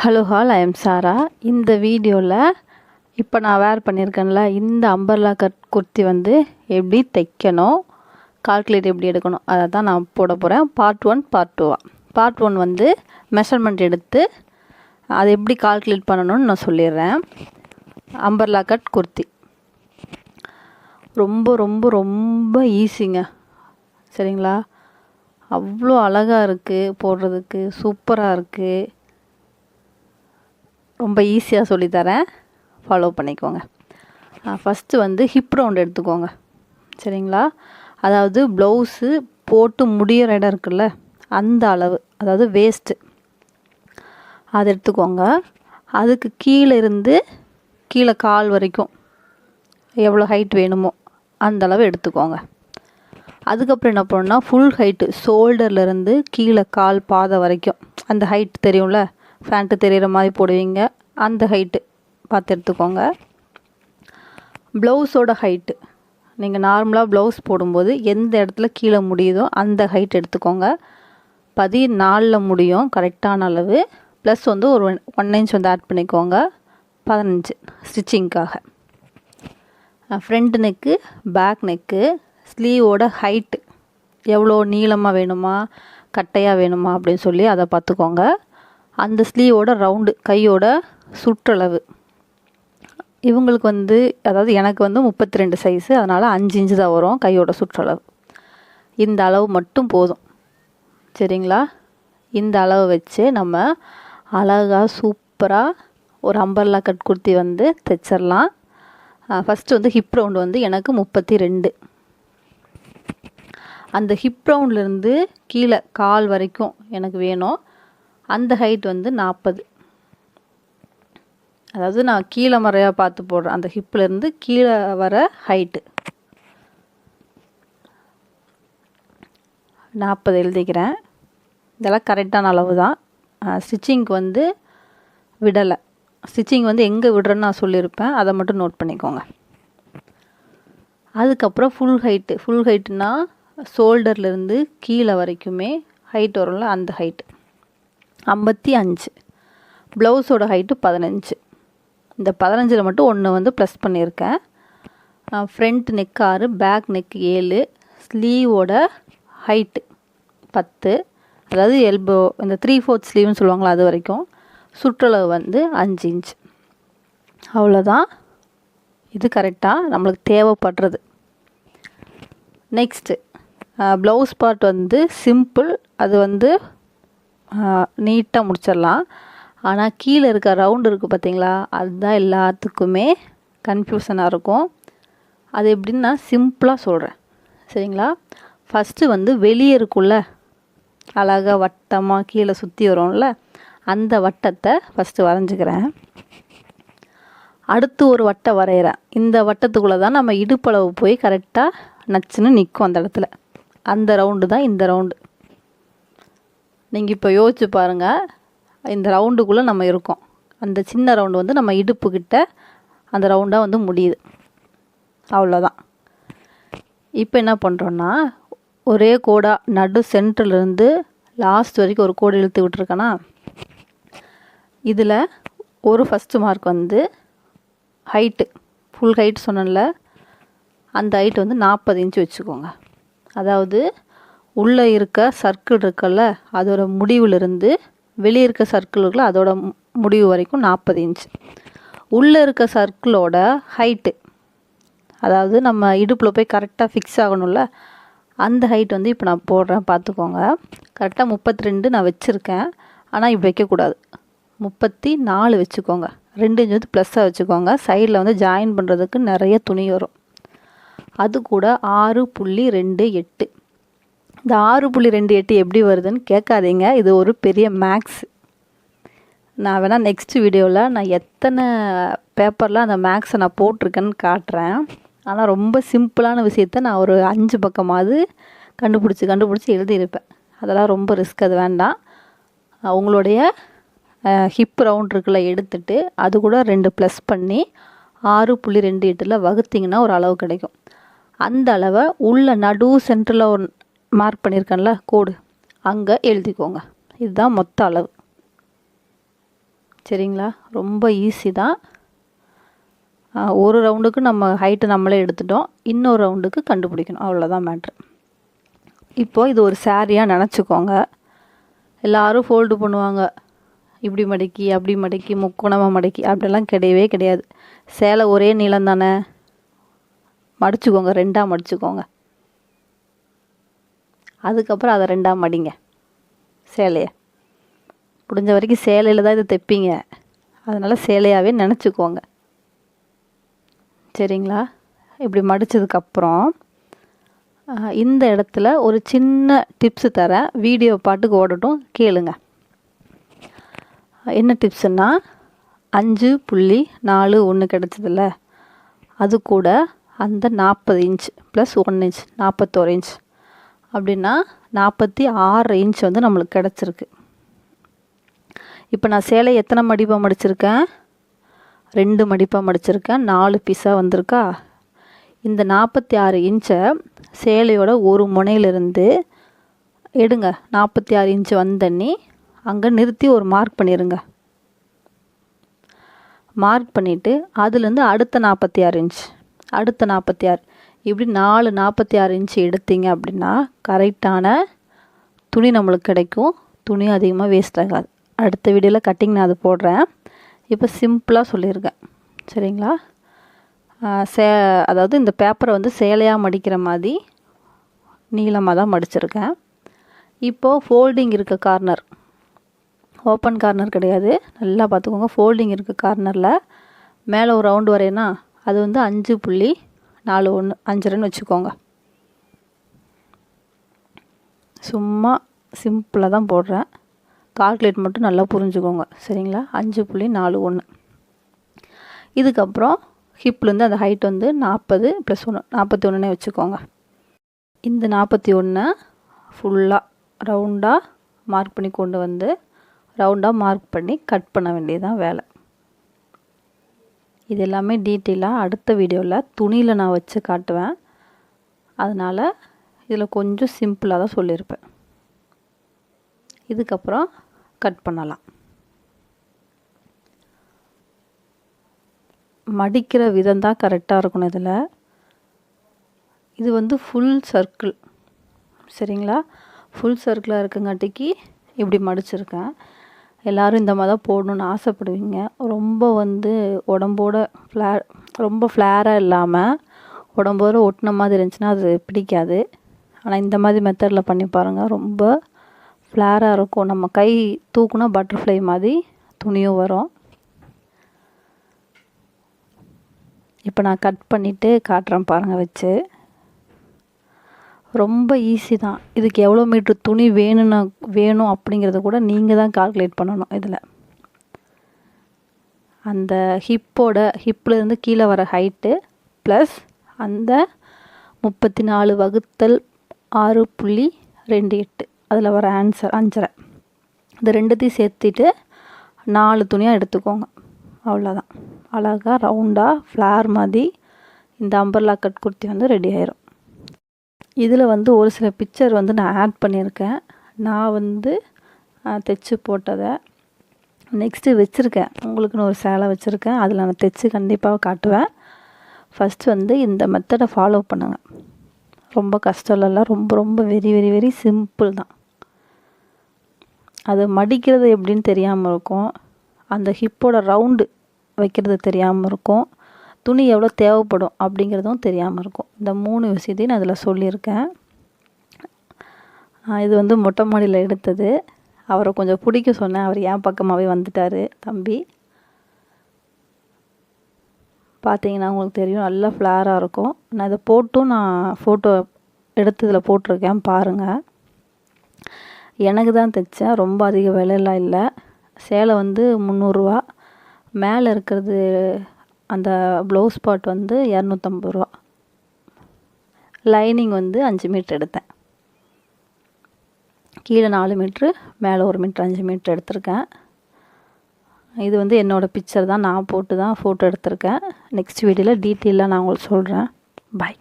Hello hall, I am சாரா. இந்த வீடியோவில் இப்போ நான் வேர் பண்ணியிருக்கேன்ல இந்த அம்பர்லா கட் குர்த்தி வந்து எப்படி தைக்கணும், கால்குலேட் எப்படி எடுக்கணும் அதை தான் நான் போட போகிறேன். Part 1 part 2. பார்ட் 1 வந்து மெஷர்மெண்ட் எடுத்து அதை எப்படி கால்குலேட் பண்ணணும்னு நான் சொல்லிடுறேன். அம்பர்லா கட் குர்த்தி ரொம்ப ரொம்ப ரொம்ப ஈஸிங்க, சரிங்களா? அவ்வளோ அழகாக இருக்குது, போடுறதுக்கு சூப்பராக இருக்குது. ரொம்ப ஈஸியாக சொல்லித்தரேன், ஃபாலோ பண்ணிக்கோங்க. ஃபஸ்ட்டு வந்து ஹிப் ரவுண்ட் எடுத்துக்கோங்க, சரிங்களா? அதாவது ப்ளவுஸு போட்டு முடிகிற இடம் இருக்குல்ல அந்த அளவு, அதாவது வேஸ்ட்டு அதை எடுத்துக்கோங்க. அதுக்கு கீழே இருந்து கீழே கால் வரைக்கும் எவ்வளோ ஹைட் வேணுமோ அந்த அளவு எடுத்துக்கோங்க. அதுக்கப்புறம் என்ன பண்ணணும்னா ஃபுல் ஹைட்டு ஷோல்டர்லேருந்து கீழே கால் பாதை வரைக்கும் அந்த ஹைட் தெரியும்ல, ஃபேண்ட்டு தெரிகிற மாதிரி போடுவீங்க, அந்த ஹைட்டு பார்த்து எடுத்துக்கோங்க. ப்ளவுஸோட ஹைட்டு நீங்கள் நார்மலாக ப்ளவுஸ் போடும்போது எந்த இடத்துல கீழே முடியுதோ அந்த ஹைட் எடுத்துக்கோங்க. 14 முடியும் கரெக்டான அளவு. ப்ளஸ் வந்து ஒரு 1 இன்ச் வந்து ஆட் பண்ணிக்கோங்க, 15 ஸ்டிச்சிங்க்காக. ஃப்ரண்ட் நெக்கு, பேக் நெக்கு, ஸ்லீவோட ஹைட்டு எவ்வளோ நீளமாக வேணுமா கட்டையாக வேணுமா அப்படின்னு சொல்லி அதை பார்த்துக்கோங்க. அந்த ஸ்லீவோட ரவுண்டு, கையோட சுற்றளவு இவங்களுக்கு வந்து, அதாவது எனக்கு வந்து 32 சைஸு, அதனால் 5 இன்ச்சு தான் வரும் கையோட சுற்றளவு. இந்த அளவு மட்டும் போதும், சரிங்களா? இந்த அளவு வச்சு நம்ம அழகாக சூப்பராக ஒரு அம்பர்லா கட் குர்த்தி வந்து தைச்சிடலாம். ஃபஸ்ட்டு வந்து ஹிப் ரவுண்டு வந்து எனக்கு 32. அந்த ஹிப் ரவுண்ட்லேருந்து கீழே கால் வரைக்கும் எனக்கு வேணும். அந்த ஹைட் வந்து 40. அதாவது நான் கீழே முறையாக பார்த்து போடுறேன். அந்த ஹிப்லேருந்து கீழே வர ஹைட்டு 40 எழுதிக்கிறேன். இதெல்லாம் கரெக்டான அளவு தான். ஸ்டிச்சிங்க்கு வந்து விடலை. ஸ்டிச்சிங் வந்து எங்கே விடுறேன்னு நான் சொல்லியிருப்பேன், அதை மட்டும் நோட் பண்ணிக்கோங்க. அதுக்கப்புறம் ஃபுல் ஹைட்டுனா ஷோல்டர்லேருந்து கீழே வரைக்குமே ஹைட் வரும்ல, அந்த ஹைட்டு 55. ப்ளவுஸோட ஹைட்டு 15. இந்த 15 மட்டும் ஒன்று வந்து ப்ளஸ் பண்ணியிருக்கேன். ஃப்ரண்ட் நெக் 6, பேக் நெக் 7, ஸ்லீவோட ஹைட்டு 10, அதாவது எல்போ இந்த 3/4 ஸ்லீவ்னு சொல்லுவாங்களா அது வரைக்கும். சுற்றளவு வந்து 5 இன்ச். அவ்வளோதான், இது கரெக்டாக நம்மளுக்கு தேவைப்படுறது. நெக்ஸ்ட்டு ப்ளவுஸ் பார்ட் வந்து சிம்பிள், அது வந்து நீட்டாக முடிச்சிடலாம். ஆனால் கீழே இருக்க ரவுண்டு இருக்குது பார்த்தீங்களா, அதுதான் எல்லாத்துக்குமே கன்ஃபியூஷனாக இருக்கும். அது எப்படின்னு நான் சிம்பிளாக சொல்கிறேன், சரிங்களா? ஃபஸ்ட்டு வந்து வெளியே இருக்குள்ள அழகாக வட்டமாக கீழே சுற்றி வரும்ல, அந்த வட்டத்தை ஃபஸ்ட்டு வரைஞ்சிக்கிறேன். அடுத்து ஒரு வட்டம் வரைகிறேன். இந்த வட்டத்துக்குள்ளே தான் நம்ம இடுப்பளவு போய் கரெக்டாக நச்சுன்னு நிற்கும் அந்த இடத்துல. அந்த ரவுண்டு தான் இந்த ரவுண்டு. நீங்கள் இப்போ யோசிச்சு பாருங்கள், இந்த ரவுண்டுக்குள்ளே நம்ம இருக்கோம். அந்த சின்ன ரவுண்டு வந்து நம்ம இடுப்புக்கிட்ட அந்த ரவுண்டாக வந்து முடியுது. அவ்வளோதான். இப்போ என்ன பண்ணுறோன்னா, ஒரே கோடாக நடு சென்டர்லேருந்து லாஸ்ட் வரைக்கும் ஒரு கோடு இழுத்து விட்டுருக்கேன்னா, இதில் ஒரு ஃபஸ்ட்டு மார்க் வந்து ஹைட்டு, ஃபுல் ஹைட் சொன்னல, அந்த ஹைட் வந்து 40 இன்ச்சு வச்சுக்கோங்க. அதாவது உள்ளே இருக்க சர்க்கிள் இருக்குல்ல, அதோட முடிவிலிருந்து வெளியே இருக்க சர்க்கிள் இருக்குல்ல அதோட முடிவு வரைக்கும் 40 இன்ச். உள்ளே இருக்க சர்க்கிளோட ஹைட்டு, அதாவது நம்ம இடுப்பில் போய் கரெக்டாக ஃபிக்ஸ் ஆகணும்ல, அந்த ஹைட் வந்து இப்போ நான் போடுறேன் பார்த்துக்கோங்க. கரெக்டாக 32 நான் வச்சுருக்கேன், ஆனால் இப்போ வைக்கக்கூடாது, 34 வச்சுக்கோங்க. 2 இன்ச் வந்து ப்ளஸ்ஸாக வச்சுக்கோங்க. சைடில் வந்து ஜாயின் பண்ணுறதுக்கு நிறைய துணி வரும். அது கூட 6.28. இந்த 6.28 எப்படி வருதுன்னு கேட்காதீங்க, இது ஒரு பெரிய மேக்ஸ். நான் வேணால் நெக்ஸ்ட் வீடியோவில் நான் எத்தனை பேப்பரில் அந்த மேக்ஸை நான் போட்டிருக்கேன்னு காட்டுறேன். ஆனால் ரொம்ப சிம்பிளான விஷயத்த நான் ஒரு 5 பக்கமாவது கண்டுபிடிச்சி எழுதியிருப்பேன். அதெல்லாம் ரொம்ப ரிஸ்க், அது வேண்டாம். உங்களுடைய ஹிப் ரவுண்ட் இருக்குல்ல எடுத்துட்டு அது கூட 2 ப்ளஸ் பண்ணி 6.28 வகுத்திங்கன்னா ஒரு அளவு கிடைக்கும். அந்த அளவை உள்ள நடு சென்டரில் ஒரு மார்க் பண்ணியிருக்கேன்ல கோடு, அங்கே எழுதிக்கோங்க. இதுதான் மொத்த அளவு. சரிங்களா? ரொம்ப ஈஸி தான். ஒரு ரவுண்டுக்கு நம்ம ஹைட்டு நம்மளே எடுத்துட்டோம், இன்னொரு ரவுண்டுக்கு கண்டுபிடிக்கணும், அவ்வளோதான் மேட்ரு. இப்போது இது ஒரு சாரியாக நினச்சிக்கோங்க. எல்லோரும் ஃபோல்டு பண்ணுவாங்க, இப்படி மடக்கி அப்படி மடக்கி முக்கோணமாக மடக்கி, அப்படிலாம் கிடையவே கிடையாது. சேலை ஒரே நீளம் தானே, மடிச்சுக்கோங்க, 2ஆக மடிச்சுக்கோங்க. அதுக்கப்புறம் அதை 2ஆக மடிங்க சேலையை. முடிஞ்ச வரைக்கும் சேலையில் தான் இது தைப்பீங்க, அதனால் சேலையாகவே நினச்சிக்கோங்க. சரிங்களா? இப்படி மடித்ததுக்கப்புறம் இந்த இடத்துல ஒரு சின்ன டிப்ஸு தரேன், வீடியோ பாட்டுக்கு ஓடட்டும், கேளுங்க. என்ன டிப்ஸுன்னா, 5.41 கிடச்சதில்ல, அது கூட அந்த 40 இன்ச் ப்ளஸ் 1 இன்ச் 41 இன்ச் அப்படின்னா 46 இன்ச் வந்து நம்மளுக்கு கிடச்சிருக்கு. இப்போ நான் சேலை எத்தனை மடிப்பாக மடிச்சிருக்கேன்? 2 மடிப்பாக மடிச்சிருக்கேன், 4 பீஸாக வந்திருக்கா. இந்த 46 இன்ச்சை சேலையோட ஒரு முனையிலிருந்து எடுங்க. 46 இன்ச்சு வந்தண்ணி அங்கே நிறுத்தி ஒரு மார்க் பண்ணிடுங்க. மார்க் பண்ணிவிட்டு அதுலேருந்து அடுத்த 46 இன்ச், அடுத்த 46, இப்படி 4 46 இன்ச்சு எடுத்தீங்க அப்படின்னா கரெக்டான துணி நம்மளுக்கு கிடைக்கும். துணி அதிகமாக வேஸ்ட் ஆகாது. அடுத்த வீடியோவில் கட்டிங் நான் அது போடுறேன். இப்போ சிம்பிளாக சொல்லியிருக்கேன், சரிங்களா? அதாவது இந்த பேப்பரை வந்து சேலையாக மடிக்கிற மாதிரி நீளமாக தான் மடிச்சிருக்கேன். இப்போது ஃபோல்டிங் இருக்க கார்னர், ஓப்பன் கார்னர் கிடையாது, நல்லா பார்த்துக்கோங்க. ஃபோல்டிங் இருக்க கார்னரில் மேலே ஒரு ரவுண்டு வரையனா, அது வந்து 5.41 5 வச்சுக்கோங்க. சும்மா சிம்பிளாக தான் போடுறேன், கால்குலேட் மட்டும் நல்லா புரிஞ்சுக்கோங்க, சரிங்களா? 5.41. இதுக்கப்புறம் ஹிப்லேருந்து அந்த ஹைட் வந்து 40 + 1 41 வச்சுக்கோங்க. இந்த 41 ஃபுல்லாக ரவுண்டாக மார்க் பண்ணி கொண்டு வந்து ரவுண்டாக மார்க் பண்ணி கட் பண்ண வேண்டியதுதான் வேலை. இது எல்லாமே டீட்டெயிலாக அடுத்த வீடியோவில் துணியில் நான் வச்சு காட்டுவேன். அதனால் இதில் கொஞ்சம் சிம்பிளாக தான் சொல்லியிருப்பேன். இதுக்கப்புறம் கட் பண்ணலாம். மடிக்கிற விதம் தான் கரெக்டாக இருக்கணும். இது வந்து ஃபுல் சர்க்கிள், சரிங்களா? ஃபுல் சர்க்கிளாக இருக்கங்காட்டிக்கு இப்படி மடிச்சிருக்கேன். எல்லோரும் இந்த மாதிரி தான் போடணுன்னு ஆசைப்படுவீங்க. ரொம்ப வந்து உடம்போட ரொம்ப ஃப்ளேராக இல்லாமல் உடம்போட ஒட்டின மாதிரி இருந்துச்சுன்னா அது பிடிக்காது. ஆனால் இந்த மாதிரி மெத்தடில் பண்ணி பாருங்கள், ரொம்ப ஃப்ளேராக இருக்கும். நம்ம கை தூக்குனா பட்டர்ஃப்ளை மாதிரி துணியும் வரும். இப்போ நான் கட் பண்ணிவிட்டு காட்டுறேன் பாருங்கள் வச்சு. ரொம்ப ஈஸி தான். இதுக்கு எவ்வளோ மீட்ரு துணி வேணும் அப்படிங்கிறத கூட நீங்கள் தான் கால்குலேட் பண்ணணும். இதில் அந்த ஹிப்லேருந்து கீழே வர ஹைட்டு ப்ளஸ் அந்த 34 ÷ 6.28 அதில் வர ஆன்சர் 5.5. இது ரெண்டுத்தையும் சேர்த்துட்டு 4 துணியாக எடுத்துக்கோங்க. அவ்வளோதான். அழகாக ரவுண்டாக ஃப்ளார் மாதிரி இந்த அம்பர்லா கட் குர்த்தி வந்து ரெடி ஆயிரும். இதில் வந்து ஒரு சில பிக்சர் வந்து நான் ஆட் பண்ணியிருக்கேன். நான் வந்து தைச்சி போட்டதை நெக்ஸ்ட்டு வச்சுருக்கேன். உங்களுக்குன்னு ஒரு சேலை வச்சுருக்கேன், அதில் நான் தைச்சி கண்டிப்பாக காட்டுவேன். ஃபஸ்ட்டு வந்து இந்த மெத்தடை ஃபாலோ பண்ணுங்கள். ரொம்ப கஷ்டம் இல்லைல்ல, ரொம்ப ரொம்ப வெரி வெரி வெரி சிம்பிள் தான். அது மடிக்கிறது எப்படின்னு தெரியாமல் இருக்கும், அந்த ஹிப்போட ரவுண்டு வைக்கிறது தெரியாமல் இருக்கும், துணி எவ்வளோ தேவைப்படும் அப்படிங்கிறதும் தெரியாமல் இருக்கும். இந்த 3 விஷயத்தையும் நான் அதில் சொல்லியிருக்கேன். இது வந்து மொட்டை மாடியில் எடுத்தது. அவரை கொஞ்சம் பிடிக்க சொன்னேன், அவர் என் பக்கமாகவே வந்துட்டார் தம்பி. பார்த்தீங்கன்னா உங்களுக்கு தெரியும், நல்லா ஃப்ளாராக இருக்கும். நான் இதை போட்டும் நான் ஃபோட்டோ எடுத்து இதில் போட்டிருக்கேன் பாருங்கள். எனக்கு தான் தைச்சேன், ரொம்ப அதிக விலையெல்லாம் இல்லை. சேலை வந்து 300 ரூபா, மேலே இருக்கிறது அந்த ப்ளவுஸ் பார்ட் வந்து 250 ரூபா. லைனிங் வந்து 5 மீட்ரு எடுத்தேன். கீழே 4 மீட்ரு, மேலே 1 மீட்ரு, 5 மீட்ரு எடுத்திருக்கேன். இது வந்து என்னோடய பிக்சர் தான், நான் போட்டு தான் ஃபோட்டோ எடுத்திருக்கேன். நெக்ஸ்ட் வீடியோவில் டீட்டெயிலாக நான் உங்களுக்கு சொல்கிறேன். பாய்.